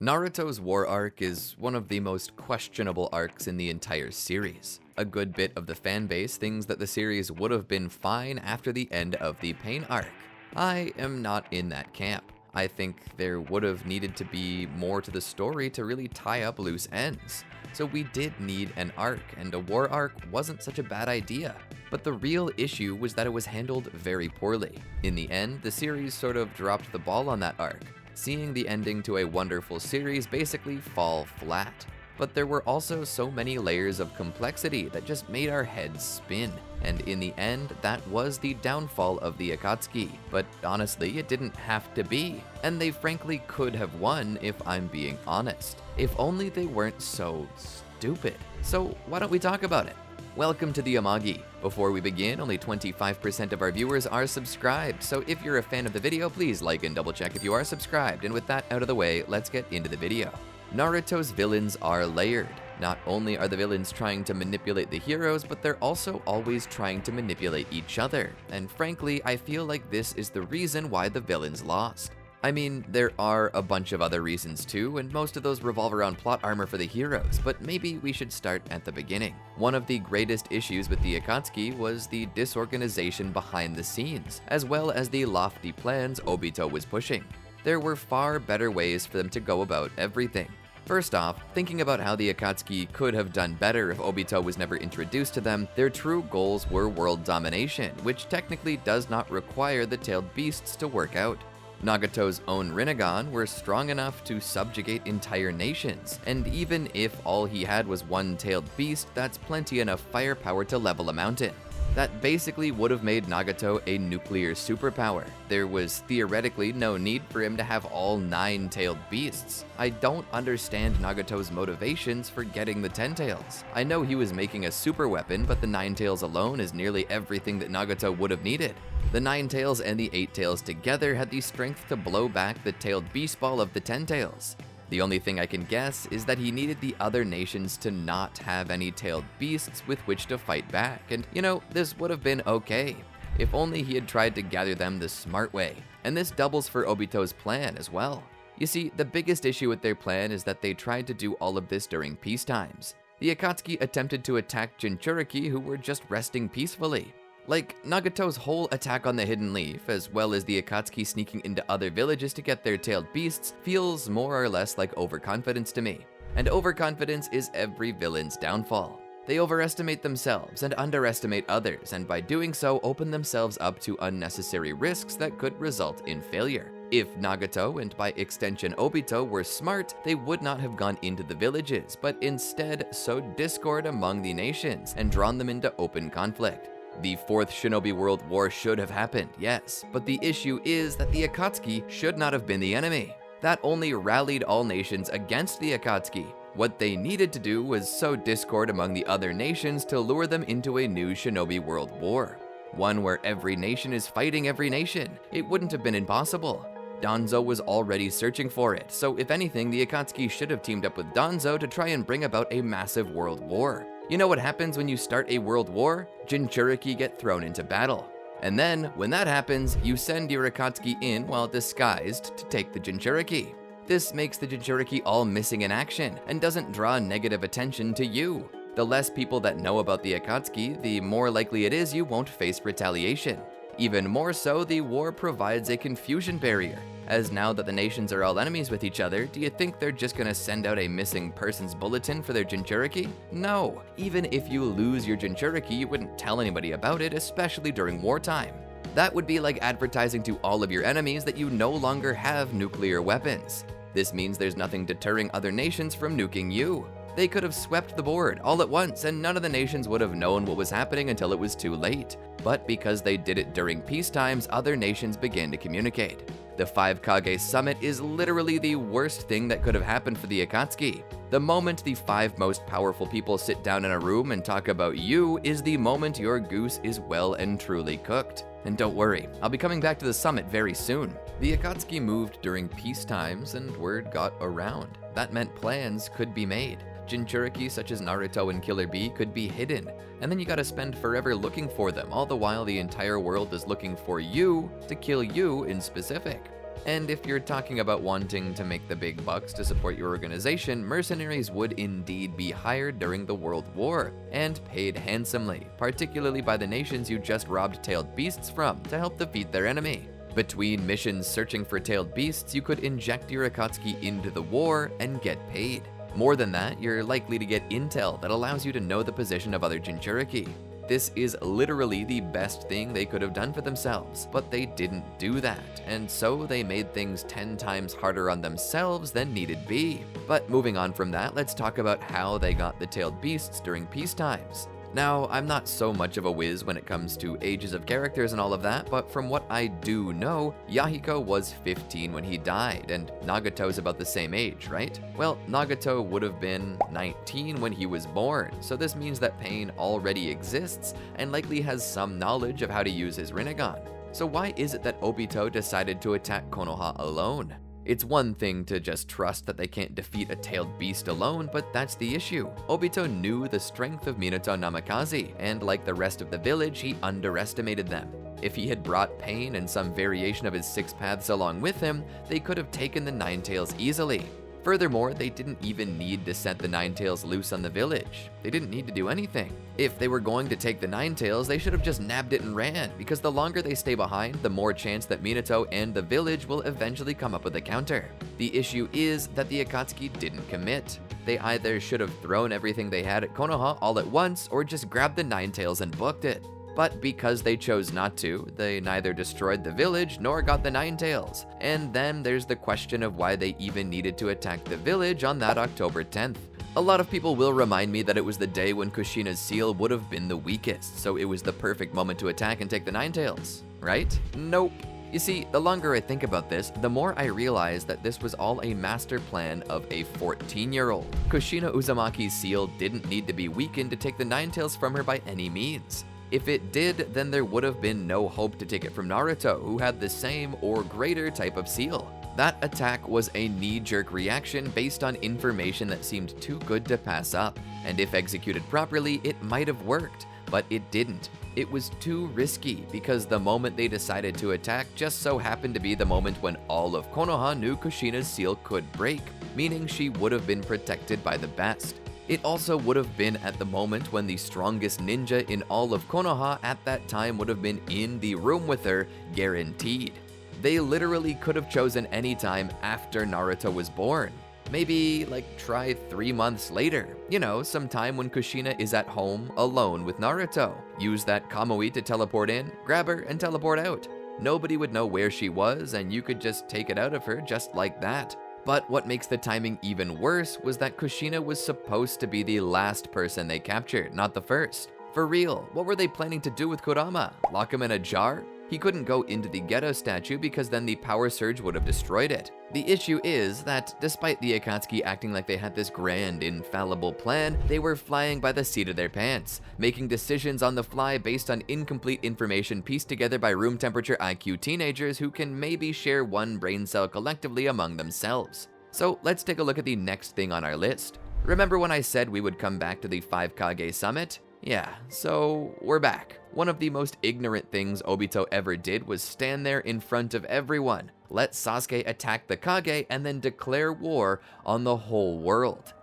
Naruto's war arc is one of the most questionable arcs in the entire series. A good bit of the fanbase thinks that the series would have been fine after the end of the Pain arc. I am not in that camp. I think there would have needed to be more to the story to really tie up loose ends. So we did need an arc, and a war arc wasn't such a bad idea. But the real issue was that it was handled very poorly. In the end, the series sort of dropped the ball on that arc, seeing the ending to a wonderful series basically fall flat. But there were also so many layers of complexity that just made our heads spin. And in the end, that was the downfall of the Akatsuki. But honestly, it didn't have to be. And they frankly could have won if I'm being honest. If only they weren't so stupid. So why don't we talk about it? Welcome to the Amagi. Before we begin, only 25% of our viewers are subscribed, so if you're a fan of the video, please like and double check if you are subscribed, and with that out of the way, let's get into the video. Naruto's villains are layered. Not only are the villains trying to manipulate the heroes, but they're also always trying to manipulate each other, and frankly, I feel like this is the reason why the villains lost. I mean, there are a bunch of other reasons too, and most of those revolve around plot armor for the heroes, but maybe we should start at the beginning. One of the greatest issues with the Akatsuki was the disorganization behind the scenes, as well as the lofty plans Obito was pushing. There were far better ways for them to go about everything. First off, thinking about how the Akatsuki could have done better if Obito was never introduced to them, their true goals were world domination, which technically does not require the tailed beasts to work out. Nagato's own Rinnegan were strong enough to subjugate entire nations, and even if all he had was one tailed beast, that's plenty enough firepower to level a mountain. That basically would have made Nagato a nuclear superpower. There was theoretically no need for him to have all 9 tailed beasts. I don't understand Nagato's motivations for getting the 10 tails. I know he was making a super weapon, but the 9 tails alone is nearly everything that Nagato would have needed. The 9 tails and the 8 tails together had the strength to blow back the tailed beast ball of the 10 tails. The only thing I can guess is that he needed the other nations to not have any tailed beasts with which to fight back, and you know, this would have been okay, if only he had tried to gather them the smart way. And this doubles for Obito's plan as well. You see, the biggest issue with their plan is that they tried to do all of this during peace times. The Akatsuki attempted to attack Jinchuriki, who were just resting peacefully. Like, Nagato's whole attack on the Hidden Leaf, as well as the Akatsuki sneaking into other villages to get their tailed beasts, feels more or less like overconfidence to me. And overconfidence is every villain's downfall. They overestimate themselves and underestimate others, and by doing so, open themselves up to unnecessary risks that could result in failure. If Nagato, and by extension Obito, were smart, they would not have gone into the villages, but instead sowed discord among the nations and drawn them into open conflict. The Fourth Shinobi World War should have happened, yes, but the issue is that the Akatsuki should not have been the enemy. That only rallied all nations against the Akatsuki. What they needed to do was sow discord among the other nations to lure them into a new Shinobi World War. One where every nation is fighting every nation. It wouldn't have been impossible. Danzo was already searching for it, so if anything, the Akatsuki should have teamed up with Danzo to try and bring about a massive world war. You know what happens when you start a world war? Jinchuriki get thrown into battle. And then, when that happens, you send your Akatsuki in while disguised to take the Jinchuriki. This makes the Jinchuriki all missing in action, and doesn't draw negative attention to you. The less people that know about the Akatsuki, the more likely it is you won't face retaliation. Even more so, the war provides a confusion barrier, as now that the nations are all enemies with each other, do you think they're just gonna send out a missing persons bulletin for their Jinchuriki? No. Even if you lose your Jinchuriki, you wouldn't tell anybody about it, especially during wartime. That would be like advertising to all of your enemies that you no longer have nuclear weapons. This means there's nothing deterring other nations from nuking you. They could have swept the board all at once, and none of the nations would have known what was happening until it was too late. But because they did it during peace times, other nations began to communicate. The Five Kage Summit is literally the worst thing that could have happened for the Akatsuki. The moment the 5 most powerful people sit down in a room and talk about you is the moment your goose is well and truly cooked. And don't worry, I'll be coming back to the summit very soon. The Akatsuki moved during peace times, and word got around. That meant plans could be made. Jinchuriki such as Naruto and Killer Bee could be hidden, and then you gotta spend forever looking for them, all the while the entire world is looking for you to kill you in specific. And if you're talking about wanting to make the big bucks to support your organization, mercenaries would indeed be hired during the World War, and paid handsomely, particularly by the nations you just robbed tailed beasts from, to help defeat their enemy. Between missions searching for tailed beasts, you could inject your Akatsuki into the war and get paid. More than that, you're likely to get intel that allows you to know the position of other Jinchuriki. This is literally the best thing they could have done for themselves, but they didn't do that, and so they made things 10 times harder on themselves than needed be. But moving on from that, let's talk about how they got the tailed beasts during peace times. Now, I'm not so much of a whiz when it comes to ages of characters and all of that, but from what I do know, Yahiko was 15 when he died, and Nagato's about the same age, right? Well, Nagato would have been 19 when he was born, so this means that Pain already exists and likely has some knowledge of how to use his Rinnegan. So why is it that Obito decided to attack Konoha alone? It's one thing to just trust that they can't defeat a tailed beast alone, but that's the issue. Obito knew the strength of Minato Namikaze, and like the rest of the village, he underestimated them. If he had brought Pain and some variation of his 6 paths along with him, they could have taken the Nine Tails easily. Furthermore, they didn't even need to set the Nine Tails loose on the village. They didn't need to do anything. If they were going to take the Nine Tails, they should have just nabbed it and ran, because the longer they stay behind, the more chance that Minato and the village will eventually come up with a counter. The issue is that the Akatsuki didn't commit. They either should have thrown everything they had at Konoha all at once, or just grabbed the Nine Tails and booked it. But because they chose not to, they neither destroyed the village nor got the Nine Tails. And then there's the question of why they even needed to attack the village on that October 10th. A lot of people will remind me that it was the day when Kushina's seal would have been the weakest, so it was the perfect moment to attack and take the Nine Tails, right? Nope. You see, the longer I think about this, the more I realize that this was all a master plan of a 14-year-old. Kushina Uzumaki's seal didn't need to be weakened to take the Nine Tails from her by any means. If it did, then there would have been no hope to take it from Naruto, who had the same or greater type of seal. That attack was a knee-jerk reaction based on information that seemed too good to pass up, and if executed properly, it might have worked, but it didn't. It was too risky because the moment they decided to attack just so happened to be the moment when all of Konoha knew Kushina's seal could break, meaning she would have been protected by the best. It also would have been at the moment when the strongest ninja in all of Konoha at that time would have been in the room with her, guaranteed. They literally could have chosen any time after Naruto was born. Maybe, try 3 months later. You know, sometime when Kushina is at home alone with Naruto. Use that Kamui to teleport in, grab her, and teleport out. Nobody would know where she was, and you could just take it out of her just like that. But what makes the timing even worse was that Kushina was supposed to be the last person they captured, not the first. For real, what were they planning to do with Kurama? Lock him in a jar? He couldn't go into the ghetto statue because then the power surge would have destroyed it. The issue is that despite the Akatsuki acting like they had this grand, infallible plan, they were flying by the seat of their pants, making decisions on the fly based on incomplete information pieced together by room temperature IQ teenagers who can maybe share one brain cell collectively among themselves. So let's take a look at the next thing on our list. Remember when I said we would come back to the 5 Kage summit? Yeah, so we're back. One of the most ignorant things Obito ever did was stand there in front of everyone, let Sasuke attack the Kage, and then declare war on the whole world.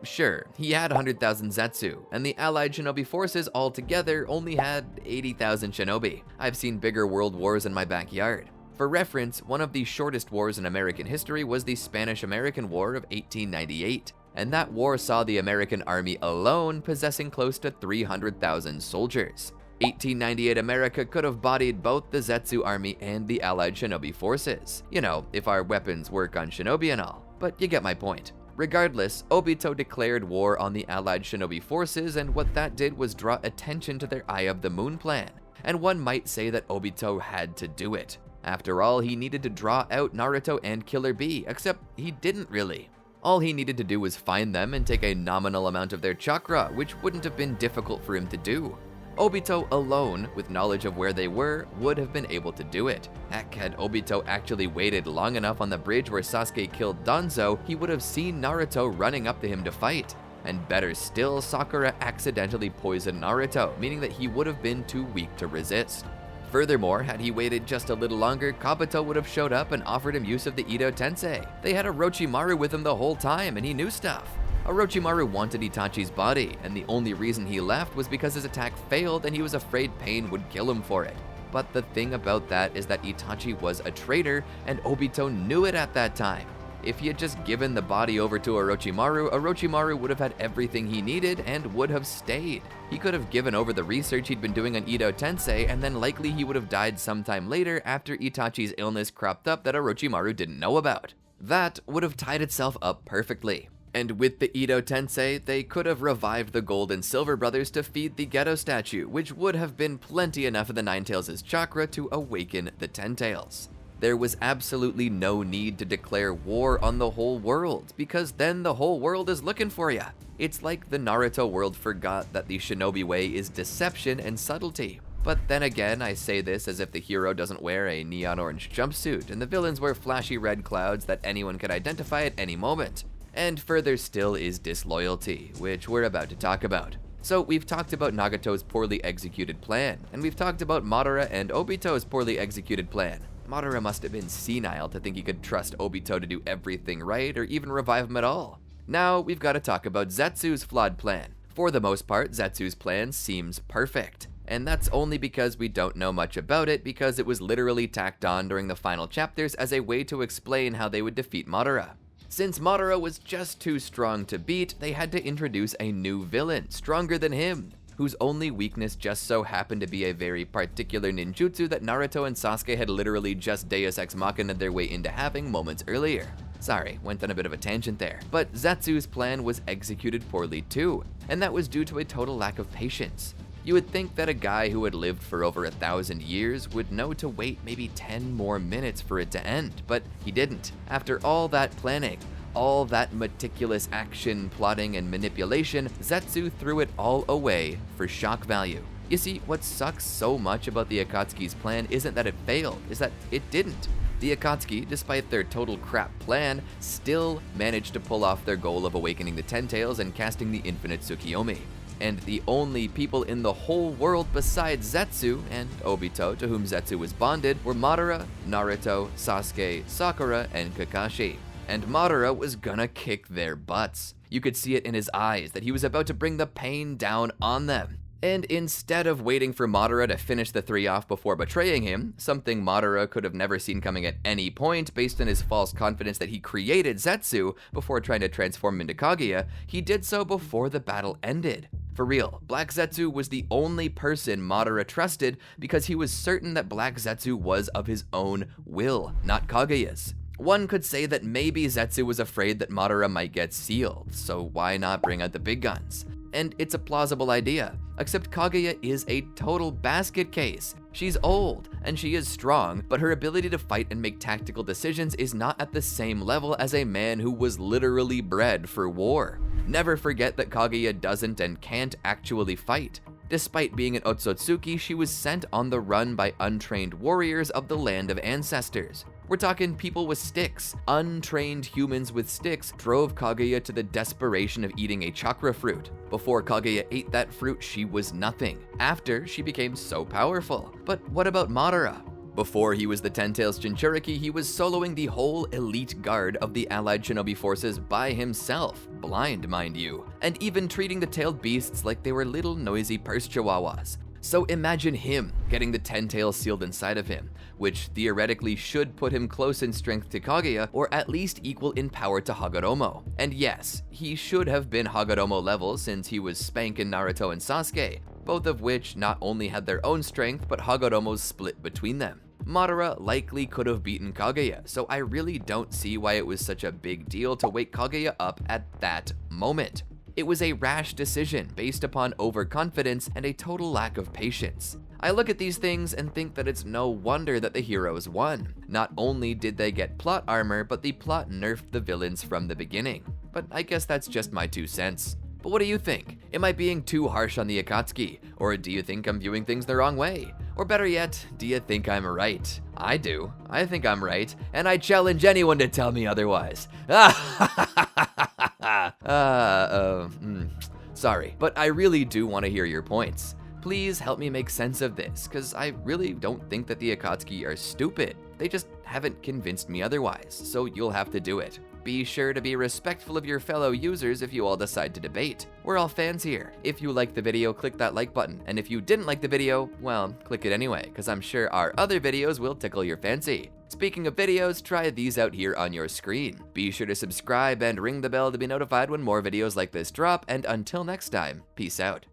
Sure, he had 100,000 Zetsu, and the allied shinobi forces altogether only had 80,000 shinobi. I've seen bigger world wars in my backyard. For reference, one of the shortest wars in American history was the Spanish-American War of 1898. And that war saw the American army alone possessing close to 300,000 soldiers. 1898 America could have bodied both the Zetsu army and the allied shinobi forces. You know, if our weapons work on shinobi and all. But you get my point. Regardless, Obito declared war on the allied shinobi forces, and what that did was draw attention to their Eye of the Moon plan. And one might say that Obito had to do it. After all, he needed to draw out Naruto and Killer Bee, except he didn't really. All he needed to do was find them and take a nominal amount of their chakra, which wouldn't have been difficult for him to do. Obito alone, with knowledge of where they were, would have been able to do it. Heck, had Obito actually waited long enough on the bridge where Sasuke killed Danzo, he would have seen Naruto running up to him to fight. And better still, Sakura accidentally poisoned Naruto, meaning that he would have been too weak to resist. Furthermore, had he waited just a little longer, Kabuto would have showed up and offered him use of the Ito Tensei. They had Orochimaru with him the whole time, and he knew stuff. Orochimaru wanted Itachi's body, and the only reason he left was because his attack failed and he was afraid Pain would kill him for it. But the thing about that is that Itachi was a traitor, and Obito knew it at that time. If he had just given the body over to Orochimaru, Orochimaru would have had everything he needed and would have stayed. He could have given over the research he'd been doing on Ito Tensei, and then likely he would have died sometime later after Itachi's illness cropped up that Orochimaru didn't know about. That would have tied itself up perfectly. And with the Ito Tensei, they could have revived the Gold and Silver brothers to feed the Geto statue, which would have been plenty enough of the Ninetales' chakra to awaken the Ten Tails. There was absolutely no need to declare war on the whole world, because then the whole world is looking for ya. It's like the Naruto world forgot that the shinobi way is deception and subtlety. But then again, I say this as if the hero doesn't wear a neon orange jumpsuit, and the villains wear flashy red clouds that anyone could identify at any moment. And further still is disloyalty, which we're about to talk about. So we've talked about Nagato's poorly executed plan, and we've talked about Madara and Obito's poorly executed plan. Madara must have been senile to think he could trust Obito to do everything right or even revive him at all. Now we've got to talk about Zetsu's flawed plan. For the most part, Zetsu's plan seems perfect. And that's only because we don't know much about it, because it was literally tacked on during the final chapters as a way to explain how they would defeat Madara. Since Madara was just too strong to beat, they had to introduce a new villain, stronger than him, whose only weakness just so happened to be a very particular ninjutsu that Naruto and Sasuke had literally just Deus Ex Machina'd their way into having moments earlier. Sorry, went on a bit of a tangent there. But Zetsu's plan was executed poorly too, and that was due to a total lack of patience. You would think that a guy who had lived for over 1,000 years would know to wait maybe 10 more minutes for it to end, but he didn't. After all that planning, all that meticulous action, plotting, and manipulation, Zetsu threw it all away for shock value. You see, what sucks so much about the Akatsuki's plan isn't that it failed, is that it didn't. The Akatsuki, despite their total crap plan, still managed to pull off their goal of awakening the Ten Tails and casting the infinite Tsukiyomi. And the only people in the whole world besides Zetsu and Obito to whom Zetsu was bonded were Madara, Naruto, Sasuke, Sakura, and Kakashi. And Madara was gonna kick their butts. You could see it in his eyes that he was about to bring the pain down on them. And instead of waiting for Madara to finish the three off before betraying him, something Madara could have never seen coming at any point based on his false confidence that he created Zetsu before trying to transform him into Kaguya, he did so before the battle ended. For real, Black Zetsu was the only person Madara trusted because he was certain that Black Zetsu was of his own will, not Kaguya's. One could say that maybe Zetsu was afraid that Madara might get sealed, so why not bring out the big guns? And it's a plausible idea, except Kaguya is a total basket case. She's old, and she is strong, but her ability to fight and make tactical decisions is not at the same level as a man who was literally bred for war. Never forget that Kaguya doesn't and can't actually fight. Despite being an Otsutsuki, she was sent on the run by untrained warriors of the land of ancestors. We're talking people with sticks. Untrained humans with sticks drove Kaguya to the desperation of eating a chakra fruit. Before Kaguya ate that fruit, she was nothing. After, she became so powerful. But what about Madara? Before he was the Ten Tails Jinchuriki, he was soloing the whole elite guard of the allied shinobi forces by himself, blind mind you, and even treating the tailed beasts like they were little noisy purse chihuahuas. So imagine him getting the Ten Tails sealed inside of him, which theoretically should put him close in strength to Kaguya, or at least equal in power to Hagoromo. And yes, he should have been Hagoromo level since he was spanking Naruto and Sasuke, both of which not only had their own strength, but Hagoromo's split between them. Madara likely could have beaten Kaguya, so I really don't see why it was such a big deal to wake Kaguya up at that moment. It was a rash decision based upon overconfidence and a total lack of patience. I look at these things and think that it's no wonder that the heroes won. Not only did they get plot armor, but the plot nerfed the villains from the beginning. But I guess that's just my 2 cents. But what do you think? Am I being too harsh on the Akatsuki? Or do you think I'm viewing things the wrong way? Or better yet, do you think I'm right? I do. I think I'm right, and I challenge anyone to tell me otherwise. Sorry, but I really do want to hear your points. Please help me make sense of this, cause I really don't think that the Akatsuki are stupid. They just haven't convinced me otherwise, so you'll have to do it. Be sure to be respectful of your fellow users if you all decide to debate. We're all fans here. If you liked the video, click that like button, and if you didn't like the video, well, click it anyway, cause I'm sure our other videos will tickle your fancy. Speaking of videos, try these out here on your screen. Be sure to subscribe and ring the bell to be notified when more videos like this drop, and until next time, peace out.